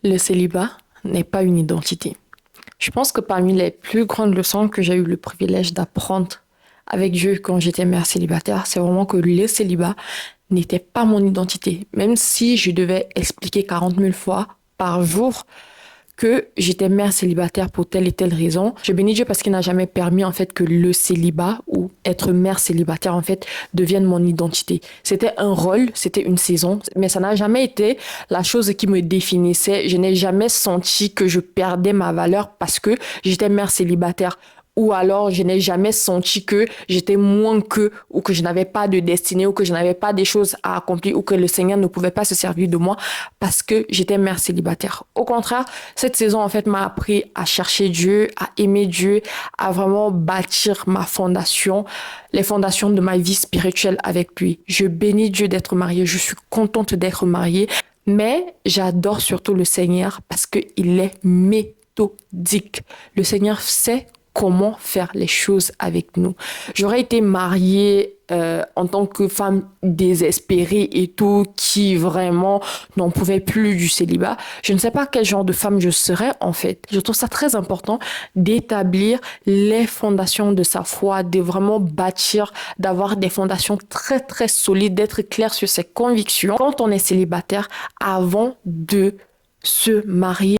Le célibat n'est pas une identité. Je pense que parmi les plus grandes leçons que j'ai eu le privilège d'apprendre avec Dieu quand j'étais mère célibataire, c'est vraiment que le célibat n'était pas mon identité. Même si je devais expliquer 40 000 fois par jour que j'étais mère célibataire pour telle et telle raison. Je bénis Dieu parce qu'il n'a jamais permis en fait que le célibat ou être mère célibataire en fait devienne mon identité. C'était un rôle, c'était une saison, mais ça n'a jamais été la chose qui me définissait. Je n'ai jamais senti que je perdais ma valeur parce que j'étais mère célibataire. Ou alors, je n'ai jamais senti que j'étais moins que, ou que je n'avais pas de destinée, ou que je n'avais pas des choses à accomplir, ou que le Seigneur ne pouvait pas se servir de moi parce que j'étais mère célibataire. Au contraire, cette saison, en fait, m'a appris à chercher Dieu, à aimer Dieu, à vraiment bâtir ma fondation, les fondations de ma vie spirituelle avec lui. Je bénis Dieu d'être mariée. Je suis contente d'être mariée. Mais j'adore surtout le Seigneur parce qu'il est méthodique. Le Seigneur sait comment faire les choses avec nous. J'aurais été mariée en tant que femme désespérée et tout, qui vraiment n'en pouvait plus du célibat. Je ne sais pas quel genre de femme je serais en fait. Je trouve ça très important d'établir les fondations de sa foi, de vraiment bâtir, d'avoir des fondations très très solides, d'être clair sur ses convictions quand on est célibataire avant de se marier.